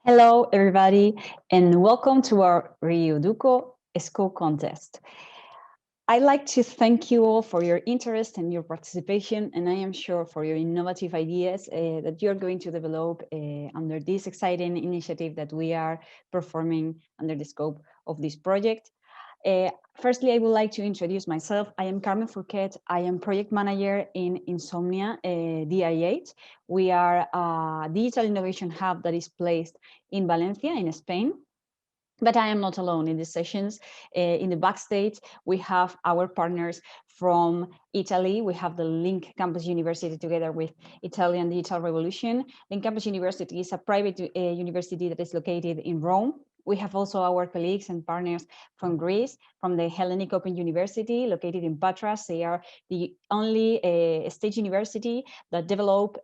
Hello, everybody, and welcome to our RE-EDUCO school contest. I'd like to thank you all for your interest and your participation, and I am sure for your innovative ideas that you're going to develop under this exciting initiative that we are performing under the scope of this project. Firstly, I would like to introduce myself. I am Carmen Fouquet. I am project manager in Insomnia DI8. We are a digital innovation hub that is placed in Valencia, in Spain. But I am not alone in these sessions. In the backstage, we have our partners from Italy. We have the Link Campus University together with Italian Digital Revolution. Link Campus University is a private university that is located in Rome. We have also our colleagues and partners from Greece, from the Hellenic Open University, located in Patras. They are the only state university that develop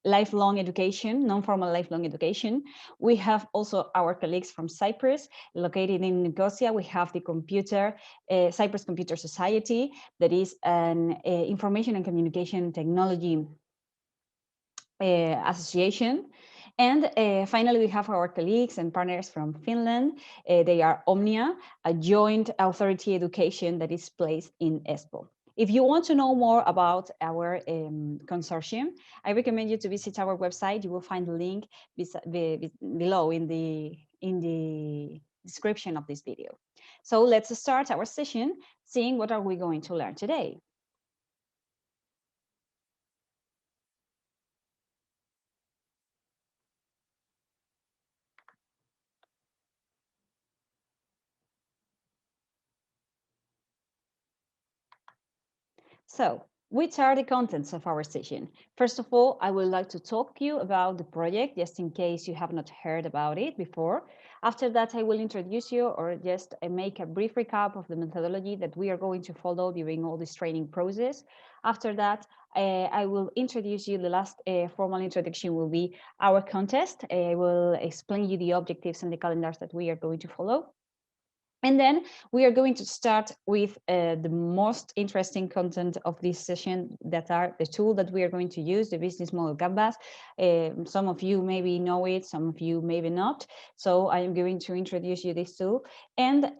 lifelong education, non-formal lifelong education. We have also our colleagues from Cyprus, located in Nicosia. We have the Cyprus Computer Society, that is an information and communication technology association. And finally, we have our colleagues and partners from Finland. They are Omnia, a joint authority education that is placed in Espoo. If you want to know more about our consortium, I recommend you to visit our website. You will find the link below in the description of this video. So let's start our session, seeing what are we going to learn today. So, which are the contents of our session? First of all, I would like to talk to you about the project, just in case you have not heard about it before. After that, I will introduce you or just make a brief recap of the methodology that we are going to follow during all this training process. After that, I will introduce you, the last formal introduction will be our contest. I will explain you the objectives and the calendars that we are going to follow. And then we are going to start with the most interesting content of this session, that are the tool that we are going to use, the business model canvas. Some of you maybe know it, some of you maybe not. So I am going to introduce you this tool. And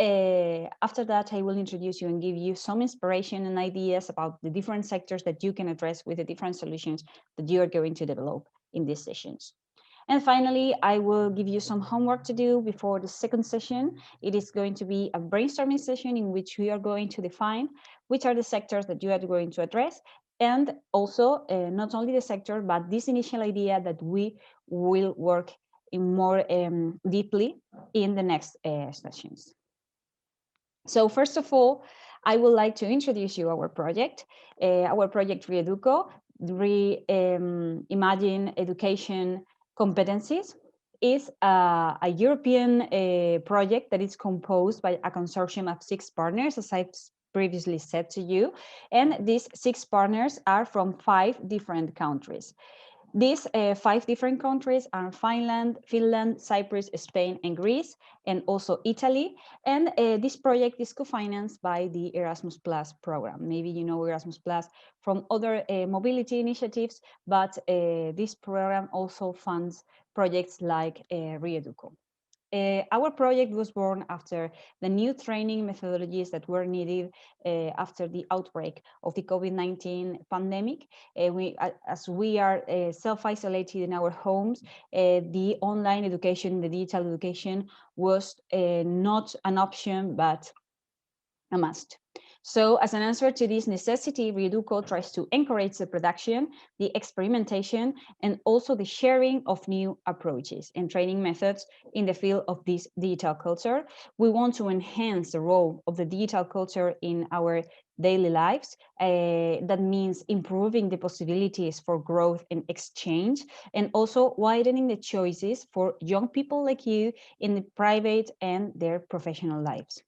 after that, I will introduce you and give you some inspiration and ideas about the different sectors that you can address with the different solutions that you are going to develop in these sessions. And finally, I will give you some homework to do before the second session. It is going to be a brainstorming session in which we are going to define which are the sectors that you are going to address, and also not only the sector, but this initial idea that we will work in more deeply in the next sessions. So first of all, I would like to introduce you our project RE-EDUCO, Reimagine Education Competencies, is a European project that is composed by a consortium of 6 partners, as I've previously said to you, and these 6 partners are from 5 different countries. These 5 different countries are Finland, Cyprus, Spain, and Greece, and also Italy. And this project is co-financed by the Erasmus Plus program. Maybe you know Erasmus Plus from other mobility initiatives, but this program also funds projects like RE-EDUCO. Our project was born after the new training methodologies that were needed after the outbreak of the COVID-19 pandemic. As we are self-isolated in our homes, the online education, the digital education was not an option, but a must. So as an answer to this necessity, RE-EDUCO tries to encourage the production, the experimentation, and also the sharing of new approaches and training methods in the field of this digital culture. We want to enhance the role of the digital culture in our daily lives. That means improving the possibilities for growth and exchange, and also widening the choices for young people like you in the private and their professional lives.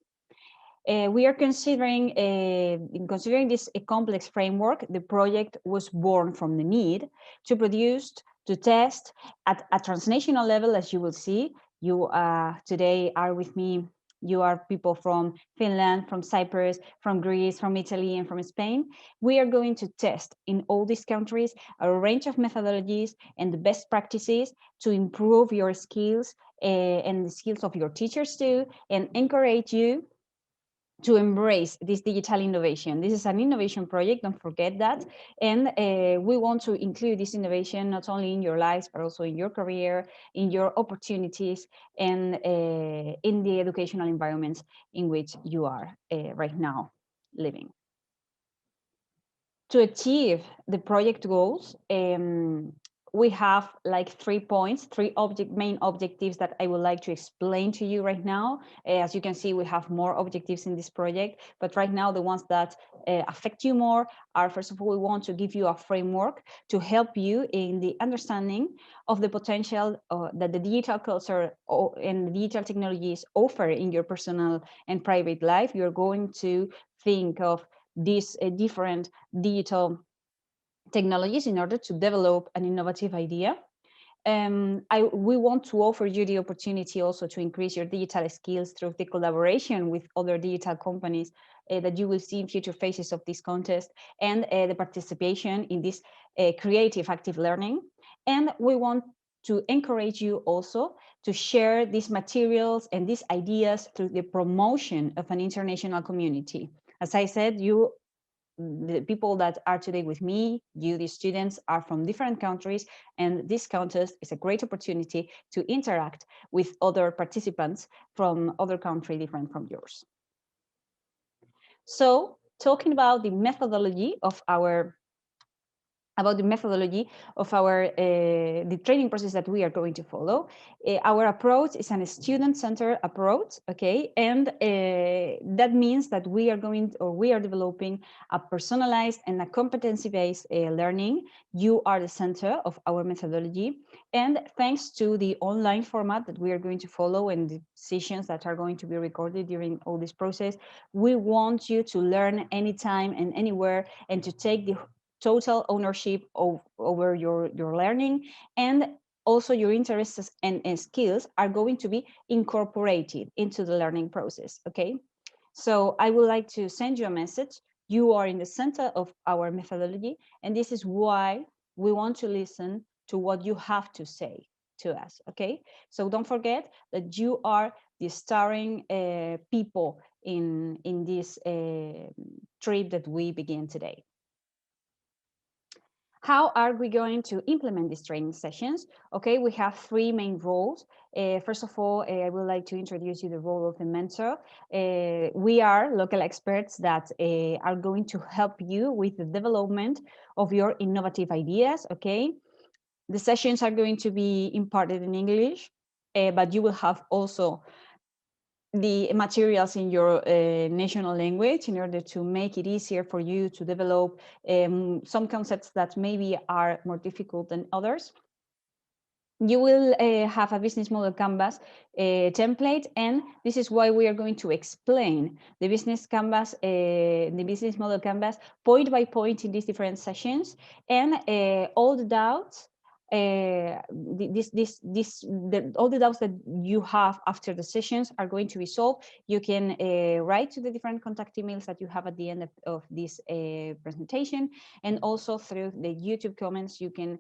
We are considering this a complex framework. The project was born from the need to produce, to test at a transnational level, as you will see. You today are with me you are people from Finland, from Cyprus, from Greece, from Italy, and from Spain. We are going to test in all these countries a range of methodologies and the best practices to improve your skills and the skills of your teachers too, and encourage you to embrace this digital innovation. This is an innovation project, don't forget that. And we want to include this innovation not only in your lives, but also in your career, in your opportunities, and in the educational environments in which you are right now living. To achieve the project goals, we have like 3 points, main objectives that I would like to explain to you right now. As you can see, we have more objectives in this project, but right now the ones that affect you more are, first of all, we want to give you a framework to help you in the understanding of the potential that the digital culture and the digital technologies offer in your personal and private life. You're going to think of these different digital technologies in order to develop an innovative idea. We want to offer you the opportunity also to increase your digital skills through the collaboration with other digital companies that you will see in future phases of this contest, and the participation in this creative active learning. And we want to encourage you also to share these materials and these ideas through the promotion of an international community. As I said, the people that are today with me, you, the students, are from different countries, and this contest is a great opportunity to interact with other participants from other countries different from yours. So, talking about the methodology of our the training process that we are going to follow. Our approach is a student-centered approach, okay? And that means that we are developing a personalized and a competency-based learning. You are the center of our methodology. And thanks to the online format that we are going to follow and the sessions that are going to be recorded during all this process, we want you to learn anytime and anywhere, and to take the total ownership over your learning, and also your interests and skills are going to be incorporated into the learning process, okay? So I would like to send you a message. You are in the center of our methodology, and this is why we want to listen to what you have to say to us, okay? So don't forget that you are the starring people in this trip that we begin today. How are we going to implement these training sessions? Okay, we have 3 main roles. First of all, I would like to introduce you the role of the mentor. We are local experts that are going to help you with the development of your innovative ideas, okay? The sessions are going to be imparted in English, but you will have also the materials in your national language in order to make it easier for you to develop some concepts that maybe are more difficult than others. You will have a business model canvas template, and this is why we are going to explain the business model canvas point by point in these different sessions, and all the doubts all the doubts that you have after the sessions are going to be solved. You can write to the different contact emails that you have at the end of this presentation, and also through the YouTube comments you can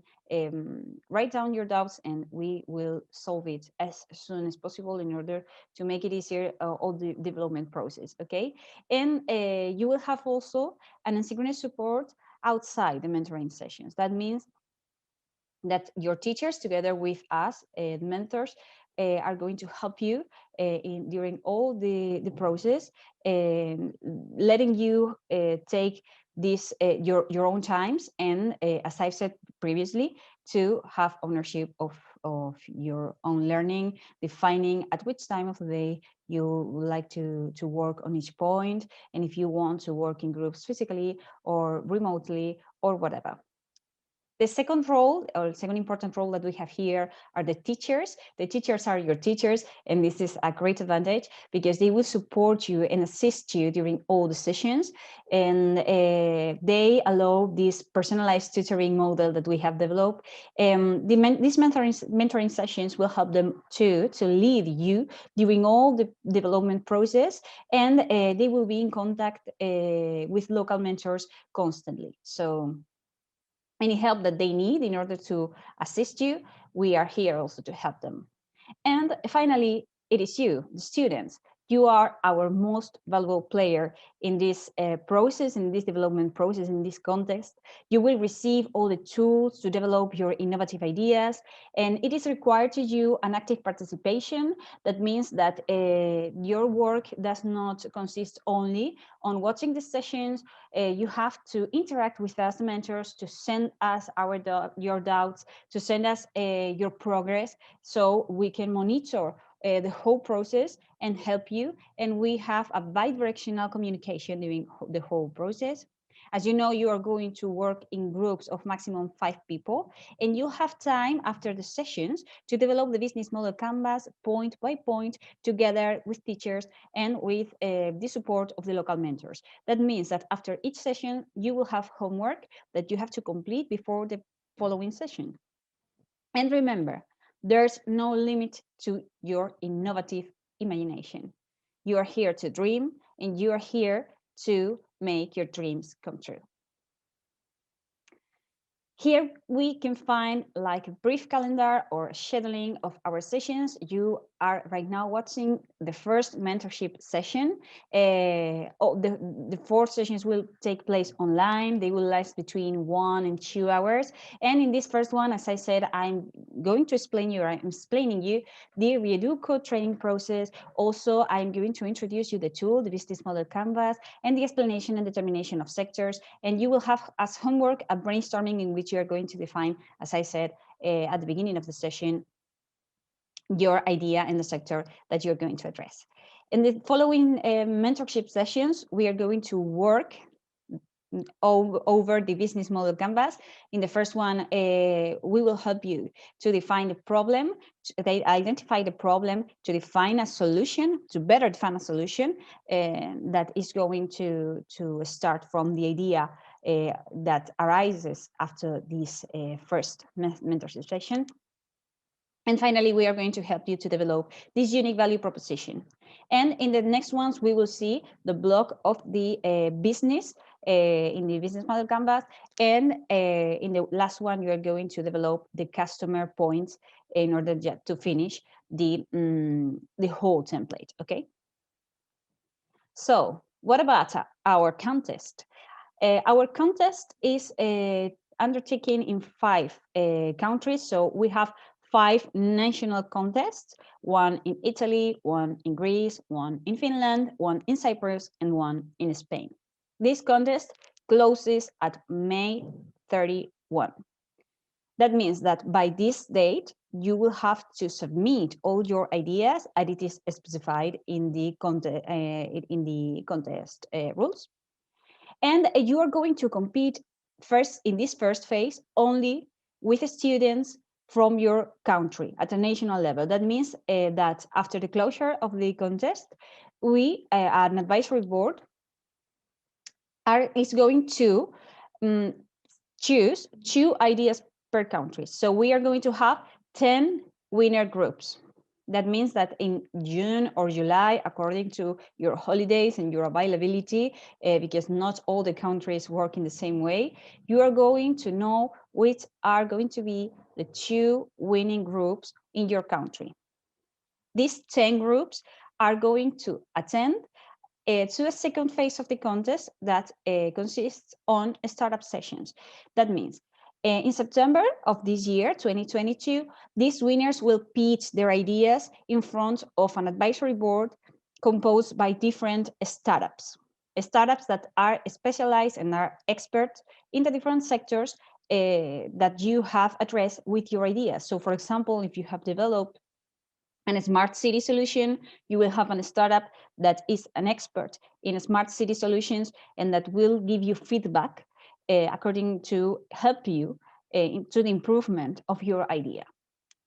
write down your doubts, and we will solve it as soon as possible in order to make it easier all the development process, okay? And you will have also an asynchronous support outside the mentoring sessions. That means that your teachers, together with us, mentors, are going to help you during all the process, letting you take this your own times, and as I've said previously, to have ownership of your own learning, defining at which time of the day you would like to work on each point, and if you want to work in groups physically or remotely or whatever. The second role, or second important role that we have here, are the teachers. The teachers are your teachers, and this is a great advantage because they will support you and assist you during all the sessions, and they allow this personalized tutoring model that we have developed. These mentoring sessions will help them to lead you during all the development process, and they will be in contact with local mentors constantly. So any help that they need in order to assist you, we are here also to help them. And finally, it is you, the students. You are our most valuable player in this process, in this development process, in this context. You will receive all the tools to develop your innovative ideas, and it is required to you an active participation. That means that your work does not consist only on watching the sessions. You have to interact with us, the mentors, to send us your doubts, to send us your progress, so we can monitor the whole process and help you. And we have a bi-directional communication during the whole process. As you know, you are going to work in groups of maximum 5 people, and you'll have time after the sessions to develop the business model canvas point by point, together with teachers and with the support of the local mentors. That means that after each session, you will have homework that you have to complete before the following session. And remember, there's no limit to your innovative imagination. You are here to dream, and you are here to make your dreams come true. Here we can find like a brief calendar or scheduling of our sessions. You are right now watching the first mentorship session. The 4 sessions will take place online. They will last between 1 and 2 hours. And in this first one, as I said, I'm explaining you the RE-EDUCO training process. Also, I'm going to introduce you the tool, the business model canvas, and the explanation and determination of sectors. And you will have as homework a brainstorming in which you are going to define, as I said at the beginning of the session, your idea and the sector that you're going to address. In the following mentorship sessions, we are going to work over the business model canvas. In the first one, we will help you to define the problem, to identify the problem, to define a solution, to better define a solution that is going to start from the idea that arises after this first mentorship session. And finally, we are going to help you to develop this unique value proposition. And in the next ones, we will see the block of the business in the business model canvas. And in the last one, you are going to develop the customer points in order to finish the whole template, okay? So what about our contest? Our contest is undertaken in 5 countries. So we have 5 national contests, one in Italy, one in Greece, one in Finland, one in Cyprus, and one in Spain. This contest closes at May 31. That means that by this date, you will have to submit all your ideas as it is specified in the contest rules. And you are going to compete first in this first phase only with students from your country at a national level. That means that after the closure of the contest, we, an advisory board, is going to choose 2 ideas per country. So we are going to have 10 winner groups. That means that in June or July, according to your holidays and your availability, because not all the countries work in the same way, you are going to know which are going to be the 2 winning groups in your country. These 10 groups are going to attend to a second phase of the contest that consists on startup sessions. That means in September of this year, 2022, these winners will pitch their ideas in front of an advisory board composed by different startups that are specialized and are experts in the different sectors that you have addressed with your ideas. So for example, if you have developed a smart city solution, you will have a startup that is an expert in smart city solutions and that will give you feedback according to help you to the improvement of your idea.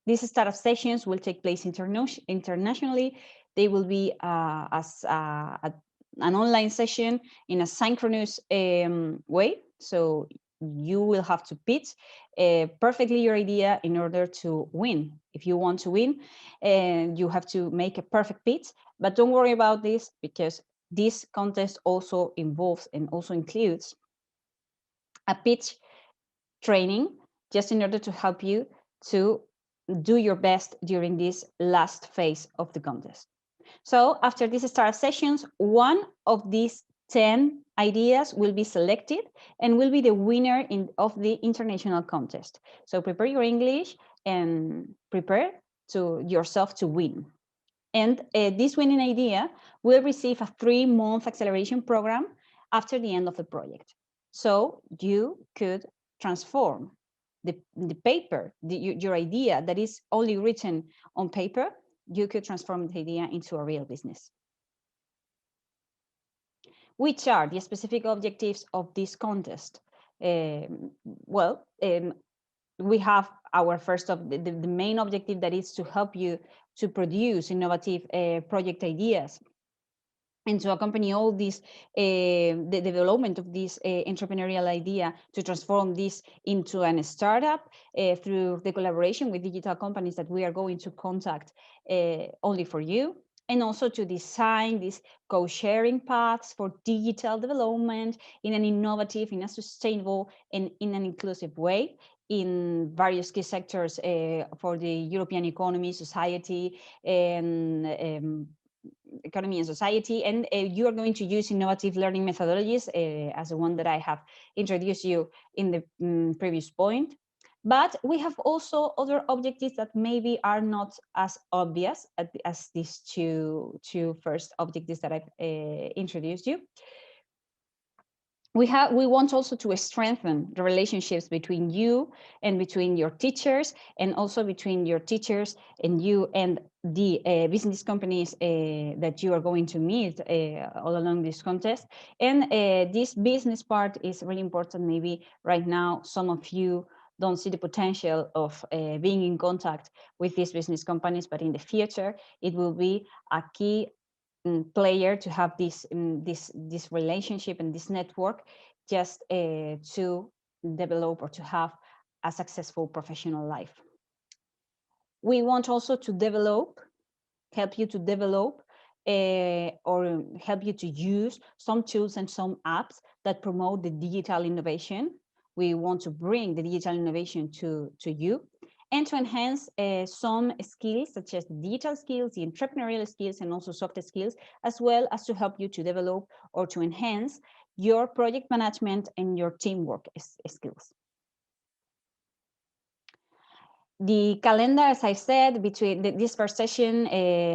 These startup sessions will take place internationally. They will be as an online session in a synchronous way. So you will have to pitch perfectly your idea in order to win. If you want to win, you have to make a perfect pitch. But don't worry about this, because this contest also involves and also includes a pitch training, just in order to help you to do your best during this last phase of the contest. So after these startup sessions, one of these 10 ideas will be selected and will be the winner of the international contest. So prepare your English and prepare to yourself to win. And this winning idea will receive a 3-month acceleration program after the end of the project. So you could transform the paper, your idea that is only written on paper, you could transform the idea into a real business. Which are the specific objectives of this contest? We have our first of the main objective, that is to help you to produce innovative project ideas and to accompany all this, the development of this entrepreneurial idea, to transform this into a startup through the collaboration with digital companies that we are going to contact only for you, and also to design these co-sharing paths for digital development in an innovative, in a sustainable, and in an inclusive way in various key sectors for the European economy, society, and economy and society. And you are going to use innovative learning methodologies as the one that I have introduced you in the previous point. But we have also other objectives that maybe are not as obvious as these two first objectives that I've introduced you. We want also to strengthen the relationships between you and between your teachers, and also between your teachers and you and the business companies that you are going to meet all along this contest. And this business part is really important. Maybe right now some of you don't see the potential of being in contact with these business companies, but in the future it will be a key player to have this relationship and this network, just to develop or to have a successful professional life. We want also to help you to develop or help you to use some tools and some apps that promote the digital innovation. We want to bring the digital innovation to you, and to enhance some skills, such as the digital skills, the entrepreneurial skills, and also soft skills, as well as to help you to develop or to enhance your project management and your teamwork skills. The calendar, as I said, between this first session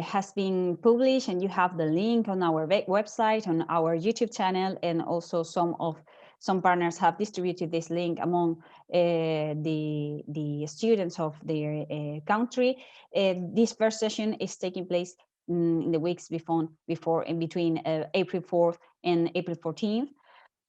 has been published, and you have the link on our website, on our YouTube channel, and also some partners have distributed this link among the students of their country. This first session is taking place in the weeks before in between April 4th and April 14th.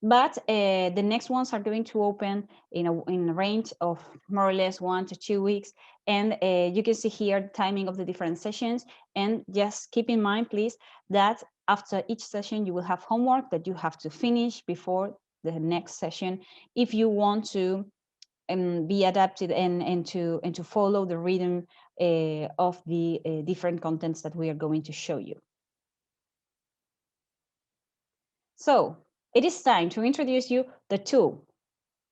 But the next ones are going to open in a range of more or less 1 to 2 weeks. And you can see here the timing of the different sessions. And just keep in mind, please, that after each session, you will have homework that you have to finish before the next session, if you want to be adapted and to follow the rhythm of the different contents that we are going to show you. So it is time to introduce you the tool,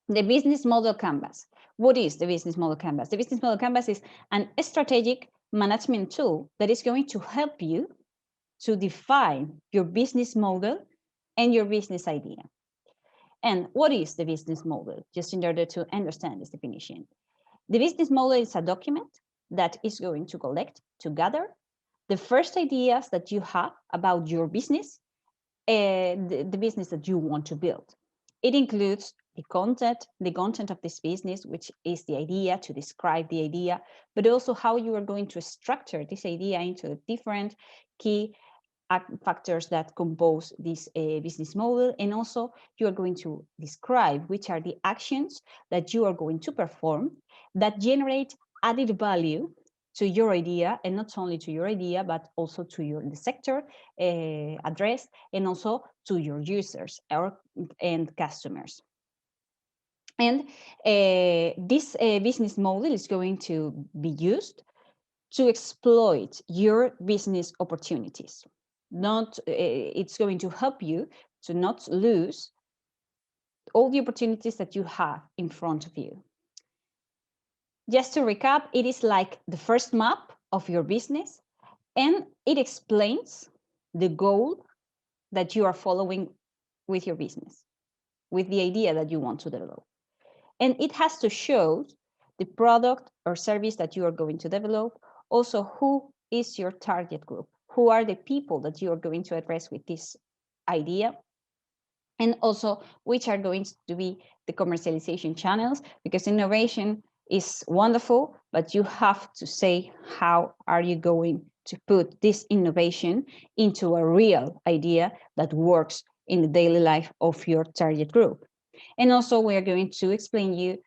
the business model canvas. What is the business model canvas? The business model canvas is an strategic management tool that is going to help you to define your business model and your business idea. And what is the business model? Just in order to understand this definition. The business model is a document that is going to collect, to gather the first ideas that you have about your business, the business that you want to build. It includes the content of this business, which is the idea, to describe the idea, but also how you are going to structure this idea into different key factors that compose this business model, and also you are going to describe which are the actions that you are going to perform that generate added value to your idea, and not only to your idea, but also to the sector address, and also to your users and customers. And this business model is going to be used to exploit your business opportunities. It's going to help you to not lose all the opportunities that you have in front of you. Just to recap, it is like the first map of your business, and it explains the goal that you are following with your business, with the idea that you want to develop. And it has to show the product or service that you are going to develop, also who is your target group, who are the people that you are going to address with this idea, and also which are going to be the commercialization channels, because innovation is wonderful, but you have to say how are you going to put this innovation into a real idea that works in the daily life of your target group. And also we are going to explain you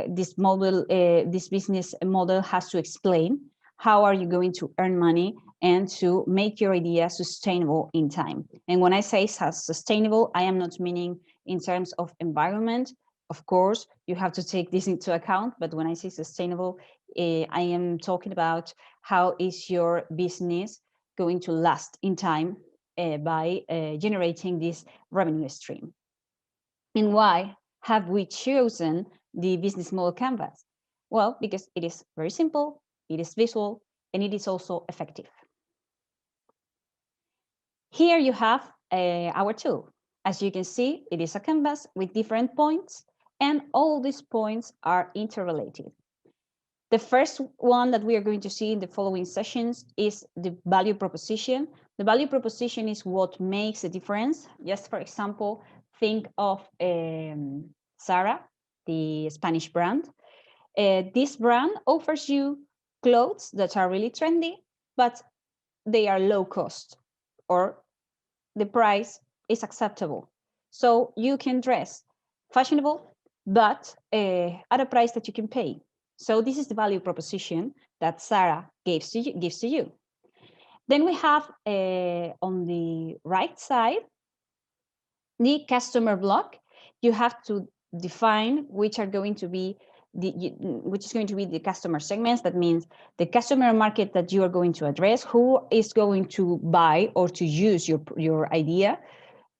this model, this business model has to explain how are you going to earn money and to make your idea sustainable in time. And when I say sustainable, I am not meaning in terms of environment. Of course, you have to take this into account, but when I say sustainable, I am talking about how is your business going to last in time by generating this revenue stream. And why have we chosen the business model canvas? Well, because it is very simple, it is visual, and it is also effective. Here you have our tool. As you can see, it is a canvas with different points, and all these points are interrelated. The first one that we are going to see in the following sessions is the value proposition. The value proposition is what makes a difference. Just for example, think of Zara, the Spanish brand. This brand offers you clothes that are really trendy, but they are low cost, or the price is acceptable. So you can dress fashionable, but at a price that you can pay. So this is the value proposition that Zara gives to you. Then we have on the right side, the customer block. You have to define which are going to be which is going to be the customer segments. That means the customer market that you are going to address, who is going to buy or to use your idea.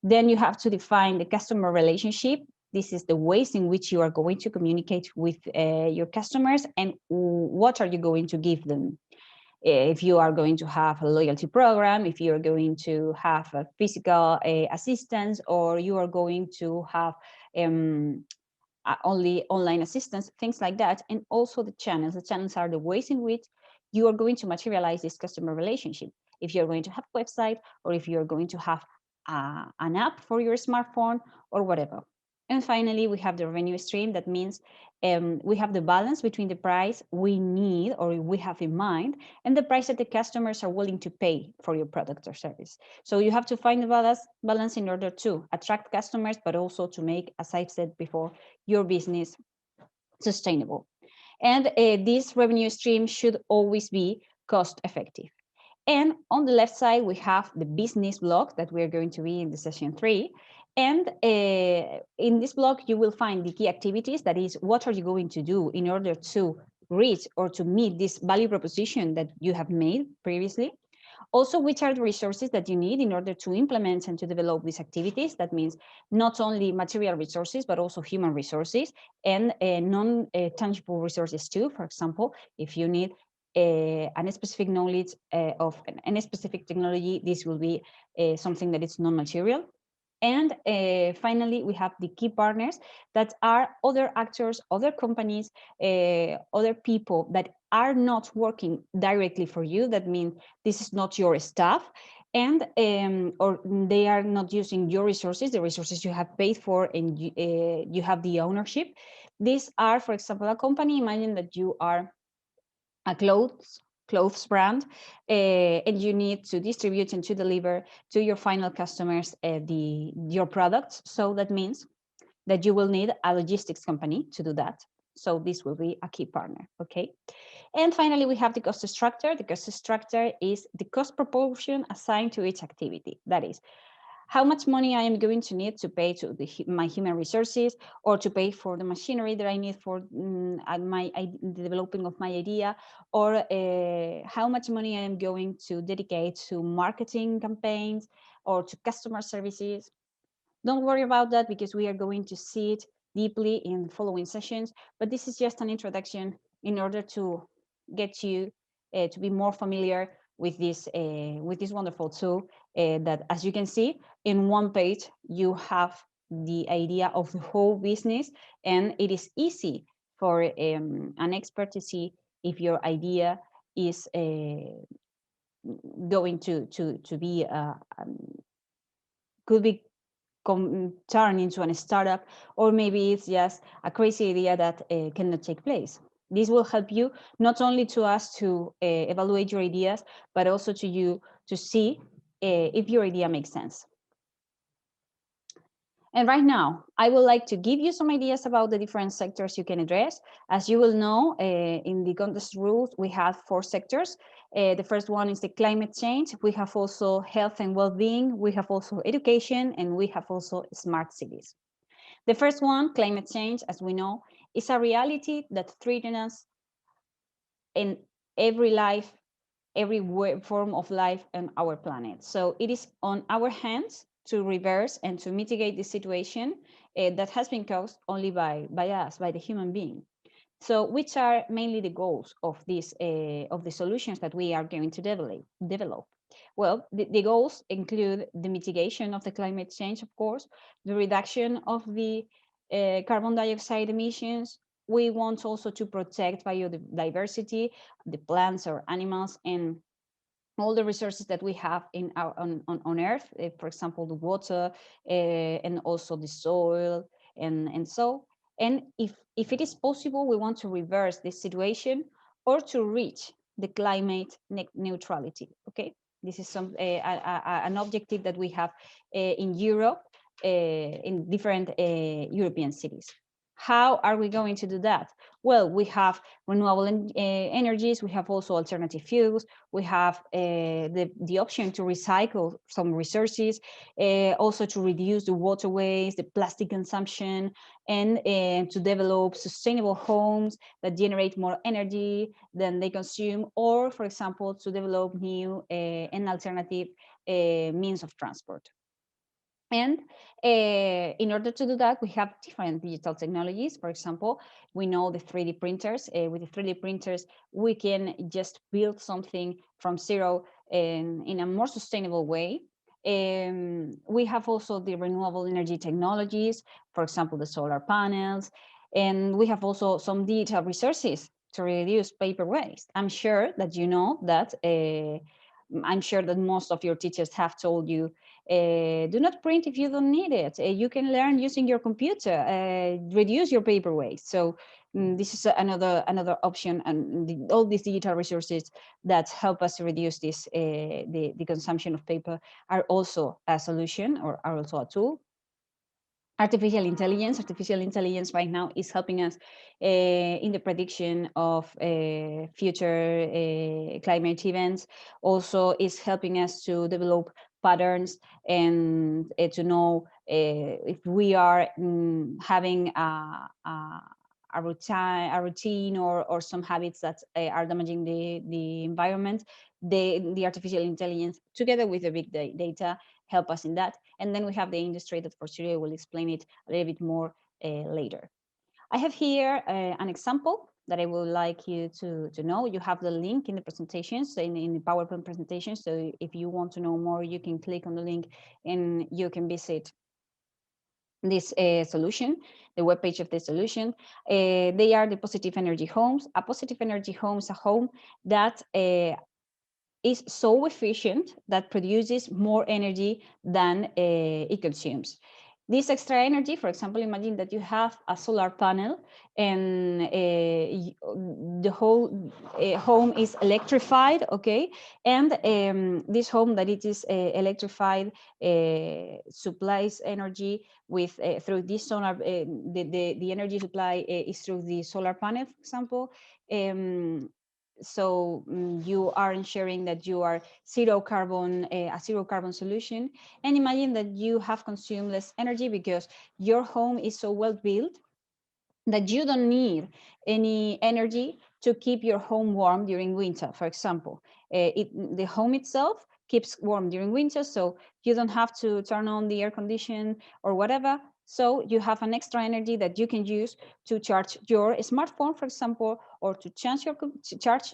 Then you have to define the customer relationship. This is the ways in which you are going to communicate with your customers, and what are you going to give them. If you are going to have a loyalty program, if you are going to have a physical assistance, or you are going to have only online assistance, things like that. And also the channels. The channels are the ways in which you are going to materialize this customer relationship. If you're going to have a website, or if you're going to have an app for your smartphone, or whatever. And finally, we have the revenue stream. That means we have the balance between the price we need or we have in mind and the price that the customers are willing to pay for your product or service. So you have to find the balance in order to attract customers, but also to make, as I've said before, your business sustainable. And this revenue stream should always be cost effective. And on the left side, we have the business block that we're going to be in the session 3. And in this block, you will find the key activities. That is, what are you going to do in order to reach or to meet this value proposition that you have made previously? Also, which are the resources that you need in order to implement and to develop these activities? That means not only material resources, but also human resources and non-tangible resources too. For example, if you need a specific knowledge of any specific technology, this will be something that is non-material. And finally, we have the key partners that are other actors, other companies, other people that are not working directly for you. That means this is not your staff, and or they are not using your resources, the resources you have paid for, and you have the ownership. These are, for example, a company. Imagine that you are a clothes clothes brand, and you need to distribute and to deliver to your final customers your products. So that means that you will need a logistics company to do that. So this will be a key partner, okay? And finally, we have the cost structure. The cost structure is the cost proportion assigned to each activity. That is, how much money I am going to need to pay to my human resources, or to pay for the machinery that I need for the developing of my idea, or how much money I am going to dedicate to marketing campaigns or to customer services. Don't worry about that, because we are going to see it deeply in the following sessions, but this is just an introduction in order to get you to be more familiar with this wonderful tool that, as you can see, in one page you have the idea of the whole business, and it is easy for an expert to see if your idea is going to be could be turn into a startup, or maybe it's just a crazy idea that cannot take place. This will help you not only to us to evaluate your ideas, but also to you to see if your idea makes sense. And right now, I would like to give you some ideas about the different sectors you can address. As you will know, in the contest rules, we have 4 sectors. The first one is the climate change. We have also health and well-being. We have also education, and we have also smart cities. The first one, climate change, as we know, is a reality that threatens us in every life, every form of life on our planet. So it is on our hands to reverse and to mitigate the situation that has been caused only by us, by the human being. So which are mainly the goals of the solutions that we are going to develop? Well, the goals include the mitigation of the climate change, of course, the reduction of the carbon dioxide emissions. We want also to protect biodiversity, the plants or animals, and all the resources that we have in our on Earth, for example, the water, and also the soil, and so. And if it is possible, we want to reverse this situation or to reach the climate neutrality. Okay, this is an objective that we have in Europe, in different European cities. How are we going to do that? Well, we have renewable energies. We have also alternative fuels. We have the option to recycle some resources, also to reduce the waterways, the plastic consumption, and to develop sustainable homes that generate more energy than they consume, or, for example, to develop new and alternative means of transport. And in order to do that, we have different digital technologies. For example, we know the 3D printers. With the 3D printers, we can just build something from zero in a more sustainable way. We have also the renewable energy technologies, for example, the solar panels. And we have also some digital resources to reduce paper waste. I'm sure that you know that. I'm sure that most of your teachers have told you, do not print if you don't need it. You can learn using your computer, reduce your paper waste. So this is another option, and all these digital resources that help us reduce this the consumption of paper are also a solution, or are also a tool. Artificial intelligence right now is helping us in the prediction of future climate events. Also is helping us to develop patterns and to know if we are having a routine or some habits that are damaging the environment. The artificial intelligence, together with the big data, help us in that. And then we have the industry that for sure will explain it a little bit more later. I have here an example that I would like you to know. You have the link in the presentations, in the PowerPoint presentation. So if you want to know more, you can click on the link and you can visit this solution, the webpage of the solution. They are the positive energy homes. A positive energy home is a home that is so efficient that produces more energy than it consumes. This extra energy, for example, imagine that you have a solar panel and the whole home is electrified, okay? And this home that it is electrified supplies energy with through this solar, the energy supply is through the solar panel, for example. So you are ensuring that you are zero carbon, a zero carbon solution. And imagine that you have consumed less energy because your home is so well built that you don't need any energy to keep your home warm during winter, for example. The home itself keeps warm during winter, so you don't have to turn on the air condition or whatever. So you have an extra energy that you can use to charge your smartphone, for example, or to charge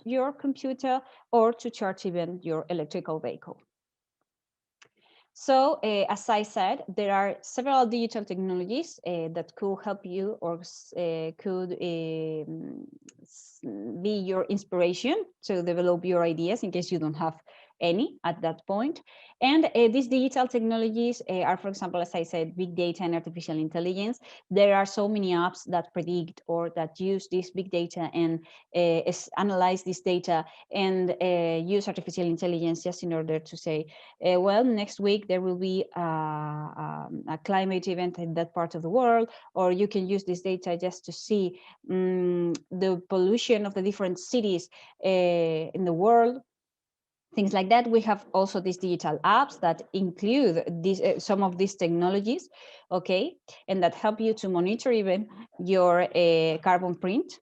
your computer, or to charge even your electrical vehicle. So as I said, there are several digital technologies that could help you or could be your inspiration to develop your ideas in case you don't have any at that point. And these digital technologies are, for example, as I said, big data and artificial intelligence. There are so many apps that predict or that use this big data and analyze this data and use artificial intelligence just in order to say, well, next week there will be a climate event in that part of the world, or you can use this data just to see the pollution of the different cities in the world, things like that. We have also these digital apps that include some of these technologies, okay, and that help you to monitor even your carbon print.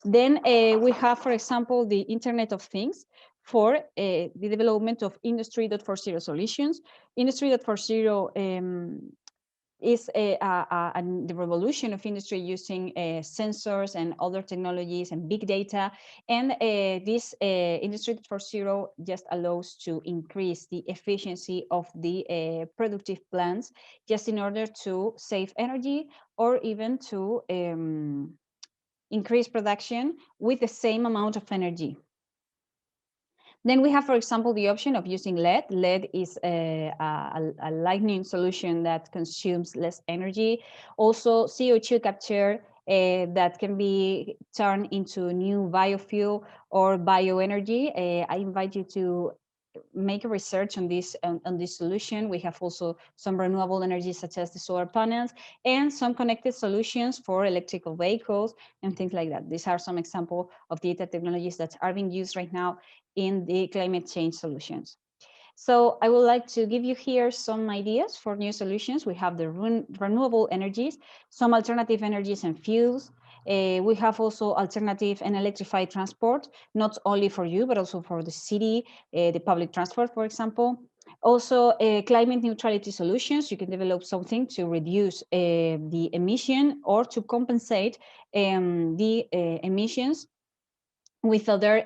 Then we have, for example, the Internet of Things for the development of Industry 4.0 solutions. Industry 4.0 is the revolution of industry using sensors and other technologies and big data. And this Industry 4.0 just allows to increase the efficiency of the productive plants, just in order to save energy or even to increase production with the same amount of energy. Then we have, for example, the option of using LED. LED is a lighting solution that consumes less energy. Also, CO2 capture that can be turned into new biofuel or bioenergy. I invite you to make a research on this solution. We have also some renewable energy, such as the solar panels, and some connected solutions for electrical vehicles and things like that. These are some examples of data technologies that are being used right now in the climate change solutions. So I would like to give you here some ideas for new solutions. We have the renewable energies, some alternative energies and fuels. We have also alternative and electrified transport, not only for you, but also for the city, the public transport, for example. Also, climate neutrality solutions. You can develop something to reduce the emission or to compensate the emissions with other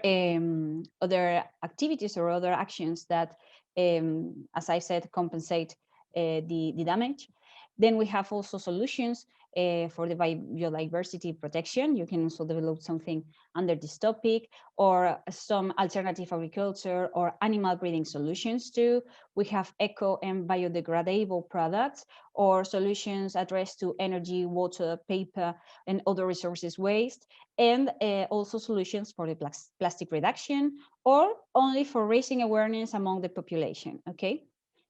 activities or other actions that, as I said, compensate the damage. Then we have also solutions for the biodiversity protection. You can also develop something under this topic, or some alternative agriculture or animal breeding solutions too. We have eco and biodegradable products, or solutions addressed to energy, water, paper, and other resources waste, and also solutions for the plastic reduction, or only for raising awareness among the population, okay?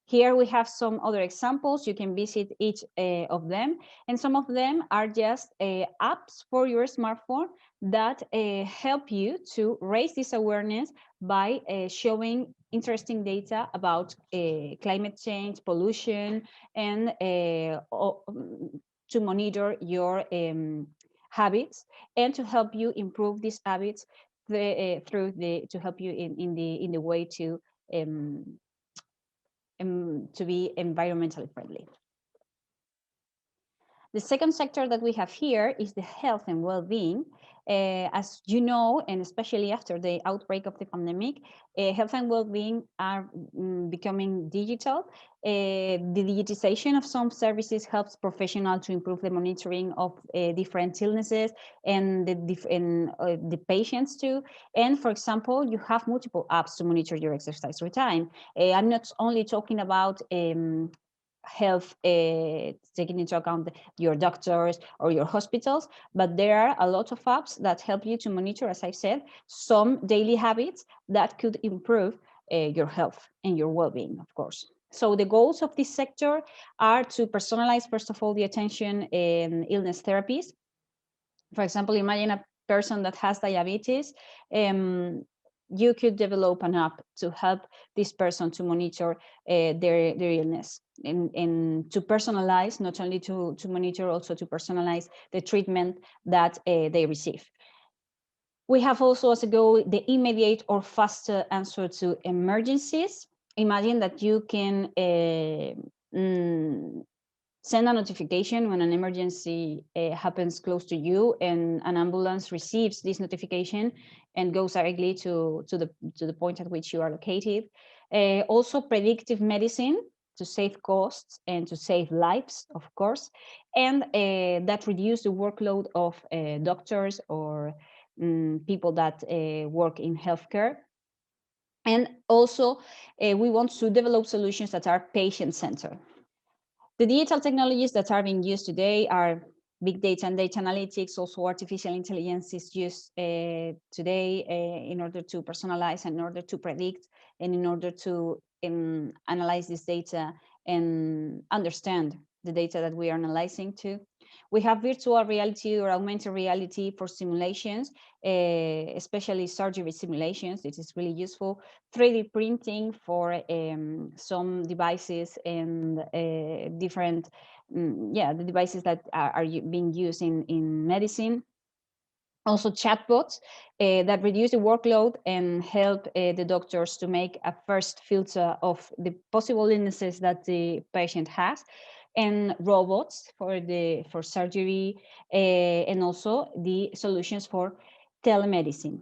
Here we have some other examples. You can visit each of them, and some of them are just apps for your smartphone that help you to raise this awareness by showing interesting data about climate change, pollution, and to monitor your habits, and to help you improve these habits to help you in the way to be environmentally friendly. The second sector that we have here is the health and well-being. As you know, and especially after the outbreak of the pandemic, health and well-being are becoming digital. The digitization of some services helps professionals to improve the monitoring of different illnesses and the patients too. And for example, you have multiple apps to monitor your exercise routine. I'm not only talking about health, taking into account your doctors or your hospitals, but there are a lot of apps that help you to monitor, as I said, some daily habits that could improve your health and your well-being, of course. So the goals of this sector are to personalize, first of all, the attention in illness therapies. For example, imagine a person that has diabetes. You could develop an app to help this person to monitor their illness and to personalize, not only to monitor, also to personalize the treatment that they receive. We have also as a goal the immediate or faster answer to emergencies. Imagine that you can send a notification when an emergency happens close to you, and an ambulance receives this notification and goes directly to the point at which you are located. Also predictive medicine to save costs and to save lives, of course, and that reduce the workload of doctors or people that work in healthcare. And also we want to develop solutions that are patient-centered. The digital technologies that are being used today are big data and data analytics. Also, artificial intelligence is used today in order to personalize, in order to predict, and in order to analyze this data and understand the data that we are analyzing too. We have virtual reality or augmented reality for simulations, especially surgery simulations. This is really useful. 3D printing for some devices and different, the devices that are being used in medicine. Also chatbots that reduce the workload and help the doctors to make a first filter of the possible illnesses that the patient has, and robots for surgery, and also the solutions for telemedicine.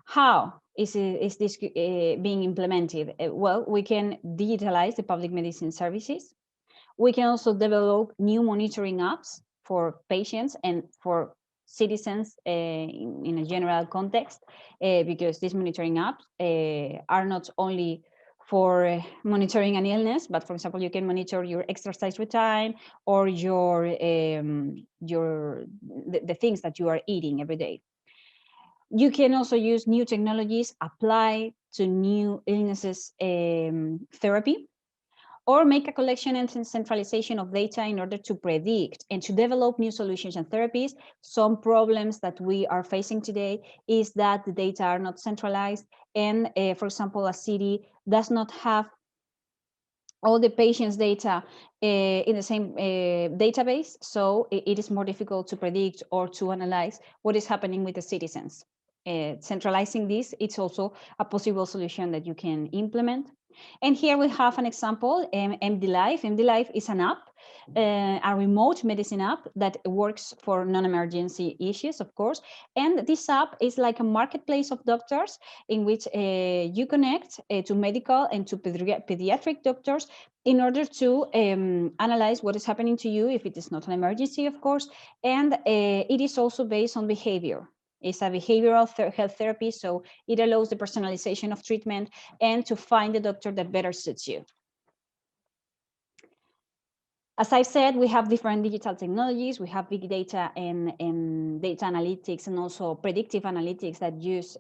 How is this being implemented? Well, we can digitalize the public medicine services. We can also develop new monitoring apps for patients and for citizens in a general context, because these monitoring apps are not only for monitoring an illness, but for example, you can monitor your exercise routine or the things that you are eating every day. You can also use new technologies applied to new illnesses therapy, or make a collection and centralization of data in order to predict and to develop new solutions and therapies. Some problems that we are facing today is that the data are not centralized, and for example, a city does not have all the patients' data in the same database, so it is more difficult to predict or to analyze what is happening with the citizens. Centralizing this, it's also a possible solution that you can implement. And here we have an example, MD Life. MD Life is an app, a remote medicine app that works for non-emergency issues, of course. And this app is like a marketplace of doctors in which you connect to medical and to pediatric doctors in order to analyze what is happening to you if it is not an emergency, of course. And it is also based on behavior. It's a behavioral health therapy, so it allows the personalization of treatment and to find the doctor that better suits you. As I said, we have different digital technologies. We have big data and data analytics, and also predictive analytics that use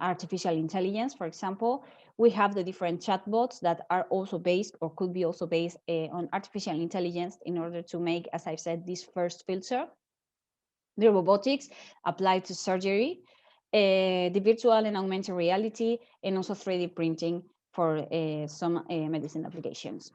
artificial intelligence. For example, we have the different chatbots that are also based, or could be also based on artificial intelligence in order to make, as I've said, this first filter. The robotics applied to surgery, the virtual and augmented reality, and also 3D printing for some medicine applications.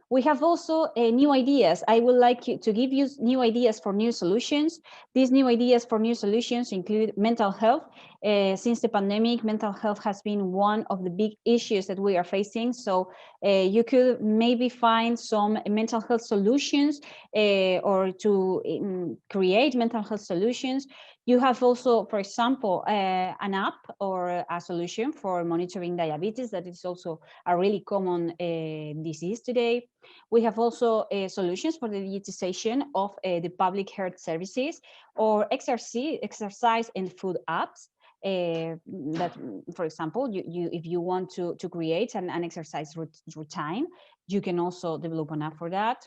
We have also new ideas. I would like to give you new ideas for new solutions. These new ideas for new solutions include mental health. Since the pandemic, mental health has been one of the big issues that we are facing. So you could maybe find some mental health solutions or to create mental health solutions. You have also, for example, an app or a solution for monitoring diabetes that is also a really common disease today. We have also solutions for the digitization of the public health services, or exercise and food apps. that, for example, if you want to create an exercise routine, you can also develop an app for that.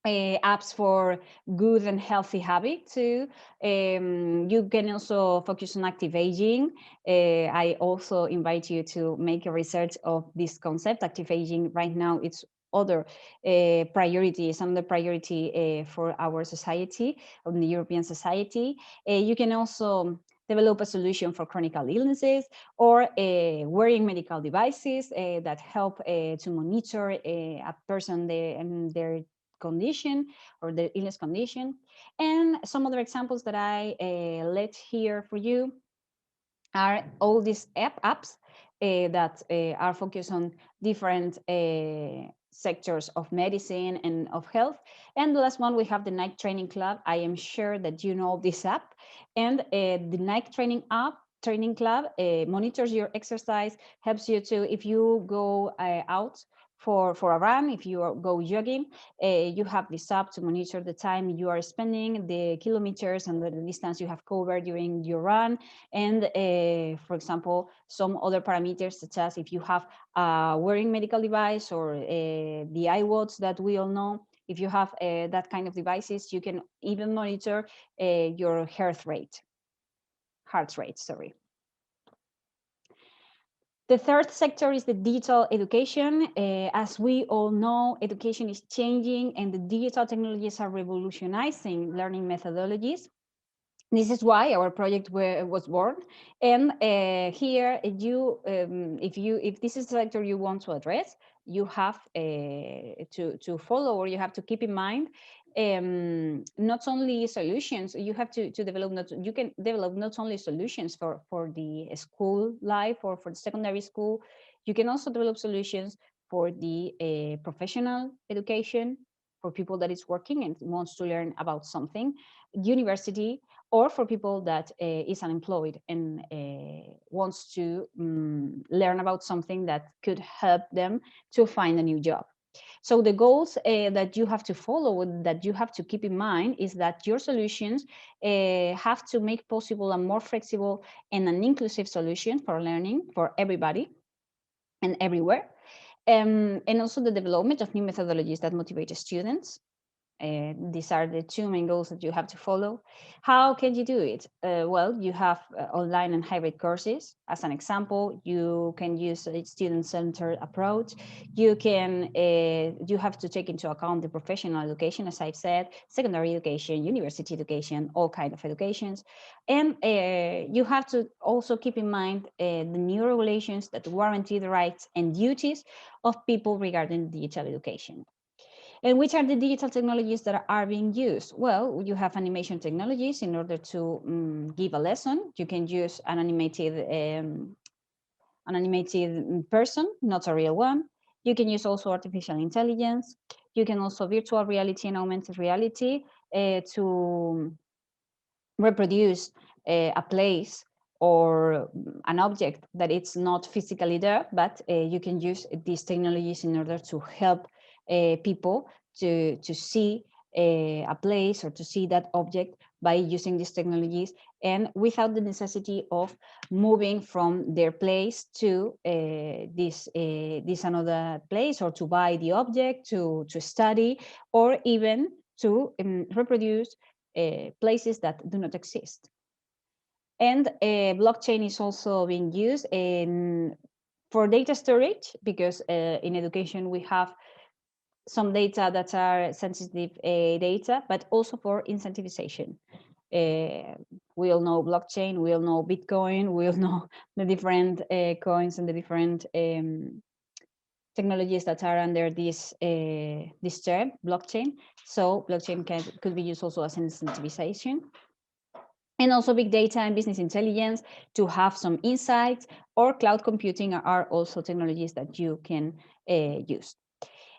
Apps for good and healthy habits too. You can also focus on active aging. I also invite you to make a research of this concept. Active aging right now, it's other priority, is another priority for our society, of the European society. You can also develop a solution for chronic illnesses, or wearing medical devices that help to monitor a person and their condition or the illness condition. And some other examples that I let here for you are all these apps that are focused on different sectors of medicine and of health. And the last one, we have the Nike Training Club. I am sure that you know this app. And the Nike Training Club monitors your exercise, helps you to, if you go out for a run, if you go jogging, you have this app to monitor the time you are spending, the kilometers and the distance you have covered during your run. And for example, some other parameters, such as if you have a wearing medical device, or the iWatch that we all know. If you have that kind of devices, you can even monitor your heart rate, sorry. The third sector is the digital education. As we all know, education is changing, and the digital technologies are revolutionizing learning methodologies. This is why our project was born. And here, if this is the sector you want to address, you have to follow, or you have to keep in mind, not only solutions. You have to develop. You can develop not only solutions for the school life or for the secondary school. You can also develop solutions for the professional education, for people that is working and wants to learn about something, university, or for people that is unemployed and wants to learn about something that could help them to find a new job. So the goals that you have to follow, that you have to keep in mind, is that your solutions have to make possible a more flexible and an inclusive solution for learning for everybody and everywhere. And also the development of new methodologies that motivate students. These are the two main goals that you have to follow. How can you do it? Well, you have online and hybrid courses. As an example, you can use a student-centered approach. You have to take into account the professional education, as I've said, secondary education, university education, all kinds of educations. And you have to also keep in mind the new regulations that guarantee the rights and duties of people regarding digital education. And which are the digital technologies that are being used? Well, you have animation technologies in order to give a lesson. You can use an animated person, not a real one. You can use also artificial intelligence. You can also virtual reality and augmented reality to reproduce a place or an object that it's not physically there, but you can use these technologies in order to help people to see a place or to see that object by using these technologies, and without the necessity of moving from their place to this another place, or to buy the object, to study, or even to reproduce places that do not exist. And blockchain is also being used for data storage, because in education we have some data that are sensitive data, but also for incentivization. We all know blockchain, we all know Bitcoin, we all know the different coins and the different technologies that are under this term, blockchain. So blockchain could be used also as incentivization. And also big data and business intelligence to have some insights, or cloud computing are also technologies that you can use.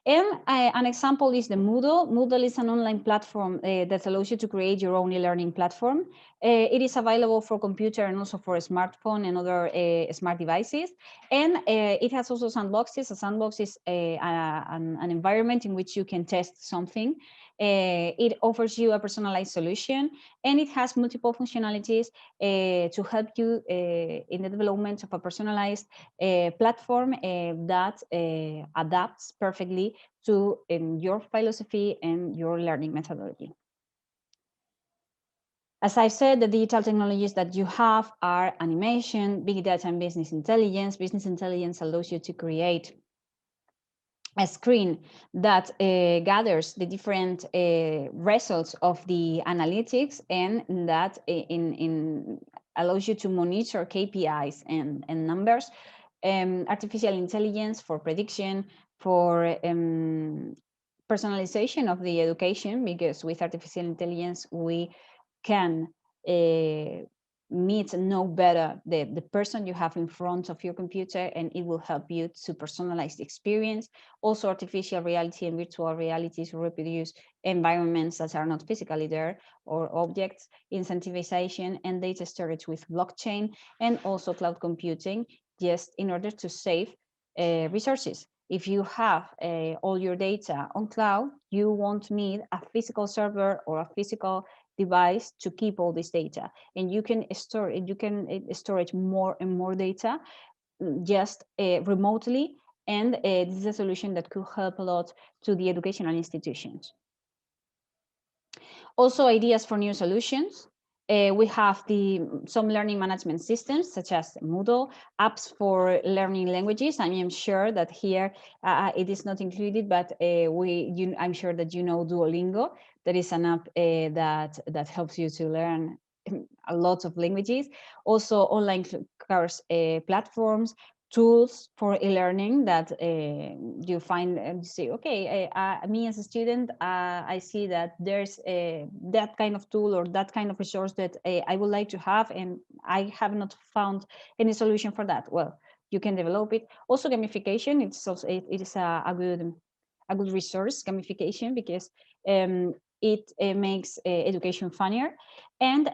And an example is the Moodle. Moodle is an online platform that allows you to create your own e-learning platform. It is available for computer and also for smartphone and other smart devices. And it has also sandboxes. A sandbox is an environment in which you can test something. It offers you a personalized solution, and it has multiple functionalities to help you in the development of a personalized platform that adapts perfectly to your philosophy and your learning methodology. As I said, the digital technologies that you have are animation, big data, and business intelligence. Business intelligence allows you to create a screen that gathers the different results of the analytics, and that allows you to monitor KPIs and numbers. Artificial intelligence for prediction, for personalization of the education, because with artificial intelligence we can know better the person you have in front of your computer, and it will help you to personalize the experience. Also, artificial reality and virtual reality to reproduce environments that are not physically there, or objects, incentivization and data storage with blockchain, and also cloud computing, just in order to save resources. If you have all your data on cloud, you won't need a physical server or a physical device to keep all this data, and you can store it more and more data just remotely. And this is a solution that could help a lot to the educational institutions. Also, ideas for new solutions. We have some learning management systems such as Moodle, apps for learning languages. I am sure that here it is not included, but I'm sure that you know Duolingo. That is an app that helps you to learn a lot of languages. Also, online course platforms, tools for e-learning that you find and you say, okay, me as a student, I see that there's that kind of tool or that kind of resource that I would like to have, and I have not found any solution for that. Well, you can develop it. Also, gamification, it is a good resource, gamification, because it makes education funnier. And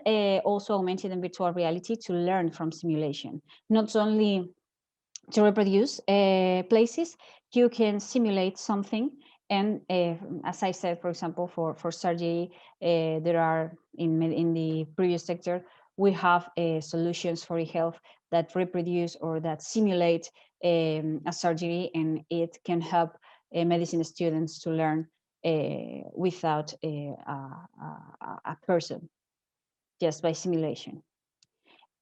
also augmented and virtual reality to learn from simulation, not only to reproduce places, you can simulate something. And as I said, for example, for surgery, there are in the previous sector, we have solutions for e-health that reproduce or that simulate a surgery, and it can help medicine students to learn without a person, just by simulation.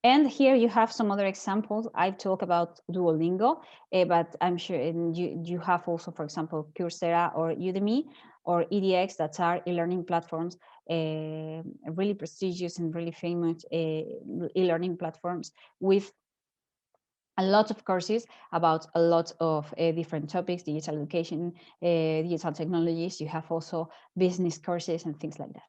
And here you have some other examples. I've talked about Duolingo, but I'm sure you have also, for example, Coursera or Udemy or EDX, that are e-learning platforms, really prestigious and really famous e-learning platforms with a lot of courses about a lot of different topics, digital education, digital technologies. You have also business courses and things like that.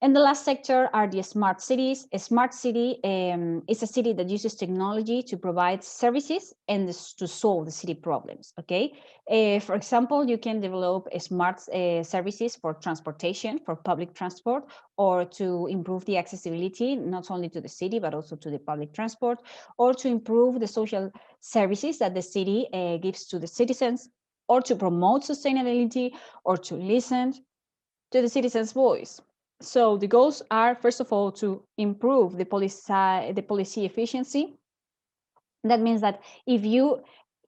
And the last sector are the smart cities. A smart city is a city that uses technology to provide services and to solve the city problems, okay? For example, you can develop smart services for transportation, for public transport, or to improve the accessibility, not only to the city, but also to the public transport, or to improve the social services that the city gives to the citizens, or to promote sustainability, or to listen to the citizens' voice. So the goals are, first of all, to improve the policy efficiency. That means that if you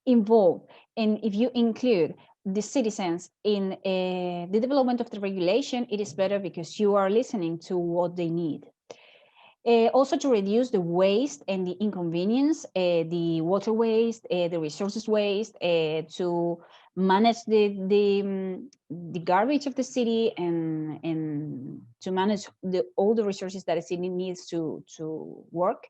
involve and if you include the citizens in the development of the regulation, it is better because you are listening to what they need. Also to reduce the waste and the inconvenience, the water waste, the resources waste, to manage the garbage of the city, and to manage all the resources that a city needs to work,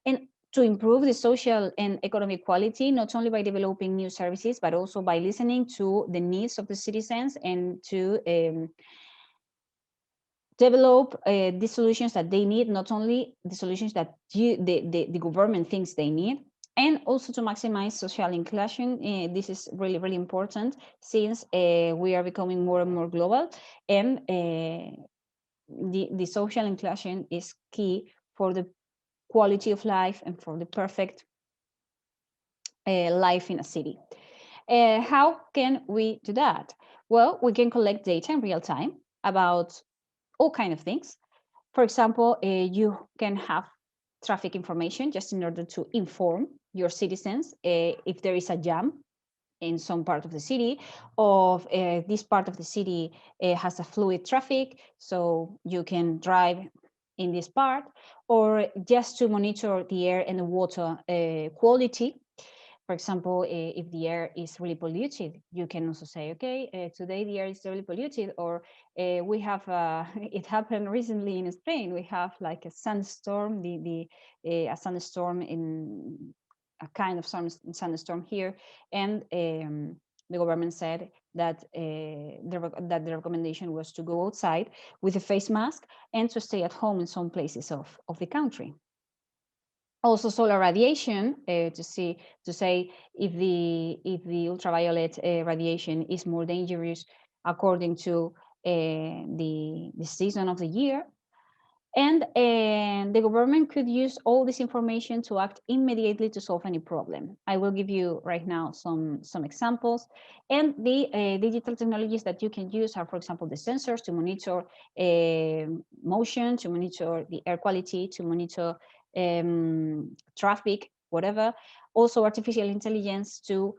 and to improve the social and economic quality, not only by developing new services, but also by listening to the needs of the citizens, and to develop the solutions that they need, not only the solutions that the government thinks they need. And also to maximize social inclusion. This is really, really important, since we are becoming more and more global, and the social inclusion is key for the quality of life and for the perfect life in a city. How can we do that? Well, we can collect data in real time about all kind of things. For example, you can have traffic information just in order to inform your citizens if there is a jam in some part of the city, of this part of the city has a fluid traffic, so you can drive in this part, or just to monitor the air and the water quality. For example, if the air is really polluted, you can also say, okay, today the air is really polluted, or we have, it happened recently in Spain, we have like a sandstorm, a sandstorm in a kind of sandstorm here, and the government said that that the recommendation was to go outside with a face mask and to stay at home in some places of the country. Also solar radiation to say if the ultraviolet radiation is more dangerous according to the season of the year. And the government could use all this information to act immediately to solve any problem. I will give you right now some examples. And the digital technologies that you can use are, for example, the sensors to monitor motion, to monitor the air quality, to monitor traffic, whatever. Also artificial intelligence to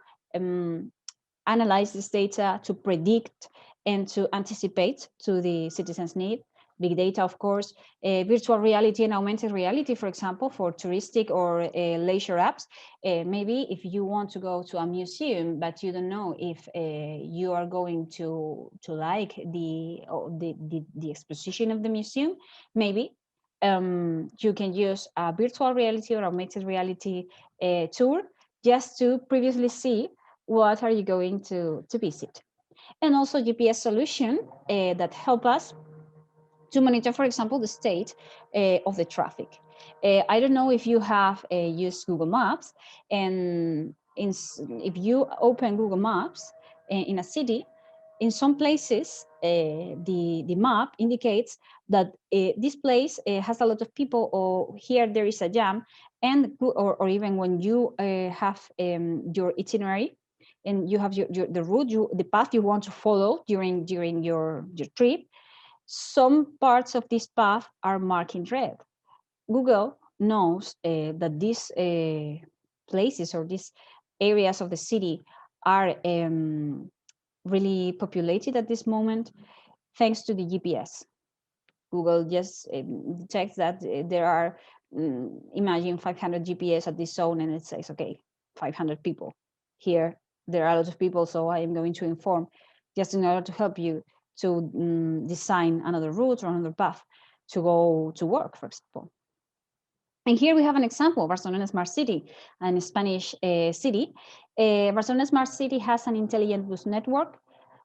analyze this data, to predict and to anticipate to the citizens' need. Big data, of course, virtual reality and augmented reality, for example, for touristic or leisure apps. Maybe if you want to go to a museum, but you don't know if you are going to like the exposition of the museum, maybe you can use a virtual reality or augmented reality tour just to previously see what are you going to visit. And also GPS solution that help us to monitor, for example, the state of the traffic. I don't know if you have used Google Maps, and if you open Google Maps in a city, in some places, the map indicates that this place has a lot of people, or here there is a jam, and or even when you have your itinerary, and you have the route, the path you want to follow during your trip, some parts of this path are marked in red. Google knows that these places or these areas of the city are really populated at this moment thanks to the GPS. Google just detects that there are, imagine 500 GPS at this zone, and it says, okay, 500 people. Here, there are a lot of people, so I am going to inform just in order to help you to design another route or another path to go to work, for example. And here we have an example, Barcelona Smart City, a Spanish city. Barcelona Smart City has an intelligent bus network.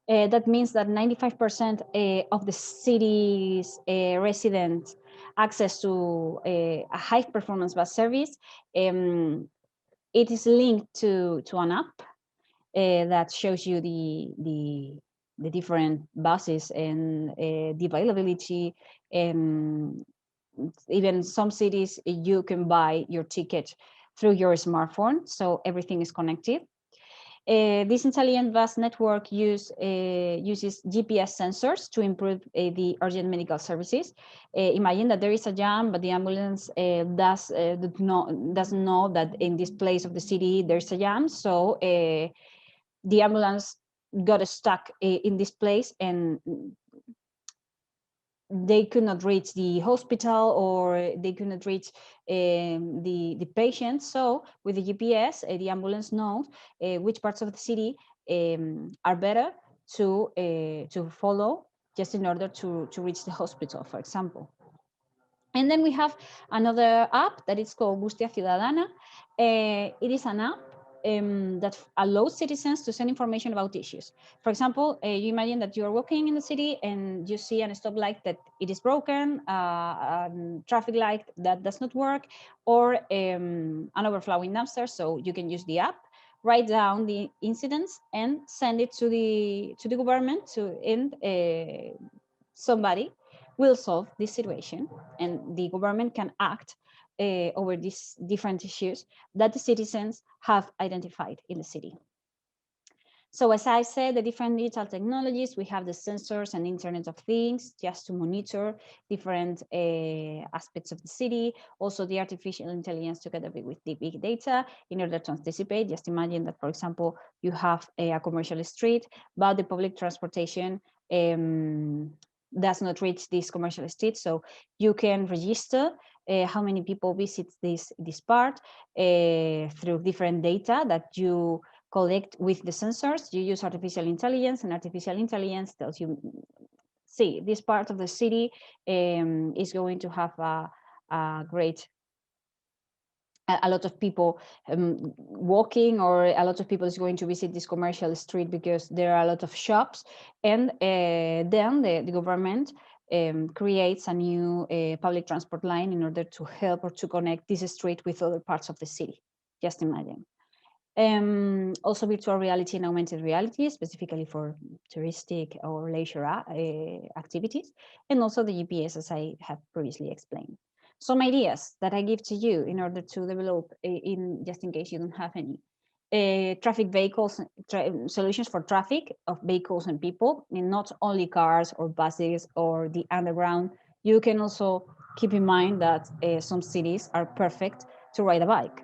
That means that 95% of the city's residents access to a high performance bus service. It is linked to an app that shows you the different buses and the availability. Even some cities, you can buy your ticket through your smartphone, so everything is connected. This intelligent bus network uses GPS sensors to improve the urgent medical services. Imagine that there is a jam, but the ambulance doesn't know that in this place of the city there's a jam, so the ambulance got stuck in this place, and they could not reach the hospital, or they could not reach the patient. So with the GPS, the ambulance knows which parts of the city are better to follow, just in order to reach the hospital, for example. And then we have another app that is called Bústia Ciudadana. It is an app that allows citizens to send information about issues. For example, you imagine that you're walking in the city and you see a stoplight that it is broken, a traffic light that does not work, or an overflowing dumpster. So you can use the app, write down the incidents, and send it to the government, and somebody will solve this situation, and the government can act over these different issues that the citizens have identified in the city. So as I said, the different digital technologies, we have the sensors and Internet of Things just to monitor different aspects of the city. Also the artificial intelligence together with the big data in order to anticipate. Just imagine that, for example, you have a commercial street, but the public transportation does not reach this commercial street. So you can register how many people visit this part through different data that you collect with the sensors. You use artificial intelligence, and artificial intelligence tells you, see, this part of the city is going to have a great, a lot of people walking, or a lot of people is going to visit this commercial street because there are a lot of shops. And then the government creates a new public transport line in order to help or to connect this street with other parts of the city. Just imagine. Also virtual reality and augmented reality, specifically for touristic or leisure activities, and also the GPS, as I have previously explained. Some ideas that I give to you in order to develop, just in case you don't have any. Traffic vehicles, solutions for traffic of vehicles and people, and not only cars or buses or the underground. You can also keep in mind that some cities are perfect to ride a bike.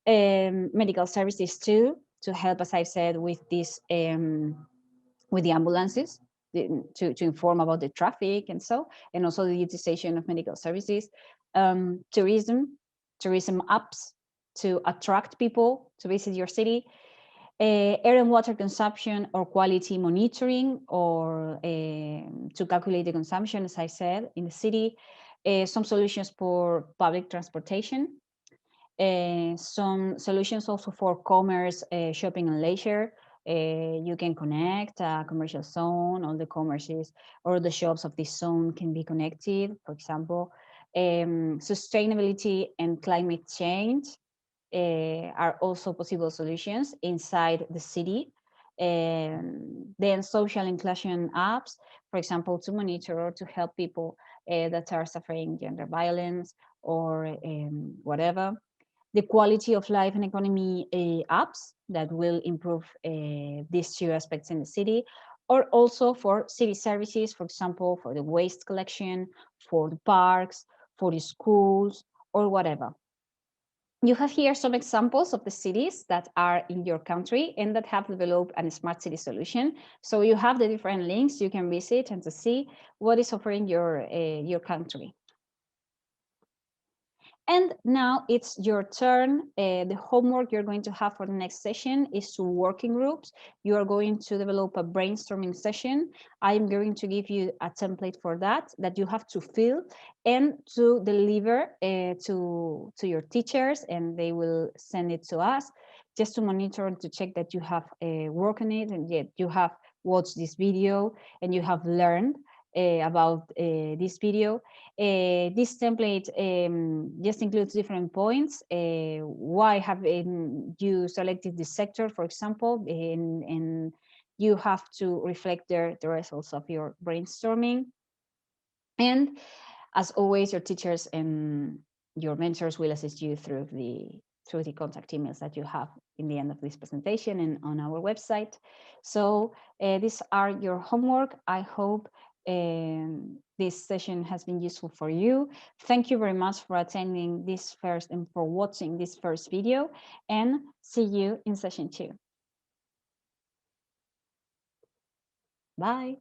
Medical services too, to help, as I said, with this, with the ambulances, to inform about the traffic and so, and also the utilization of medical services. Tourism apps to attract people to visit your city. Air and water consumption or quality monitoring, or to calculate the consumption, as I said, in the city. Some solutions for public transportation. Some solutions also for commerce, shopping and leisure. You can connect a commercial zone, all the commerces or the shops of this zone can be connected, for example. Sustainability and climate change are also possible solutions inside the city. Then social inclusion apps, for example, to monitor or to help people that are suffering gender violence or whatever. The quality of life and economy apps that will improve these two aspects in the city, or also for city services, for example, for the waste collection, for the parks, for the schools, or whatever. You have here some examples of the cities that are in your country and that have developed a smart city solution. So you have the different links you can visit and to see what is offering your country. And now it's your turn. The homework you're going to have for the next session is to working groups. You are going to develop a brainstorming session. I'm going to give you a template for that you have to fill and to deliver to your teachers, and they will send it to us just to monitor and to check that you have worked on it, and yet you have watched this video and you have learned about this video. This template just includes different points. Why have you selected this sector, for example, and you have to reflect the results of your brainstorming. And as always, your teachers and your mentors will assist you through the contact emails that you have in the end of this presentation and on our website. So these are your homework. I hope this session has been useful for you. Thank you very much for attending this first and for watching this first video, and see you in session 2. Bye.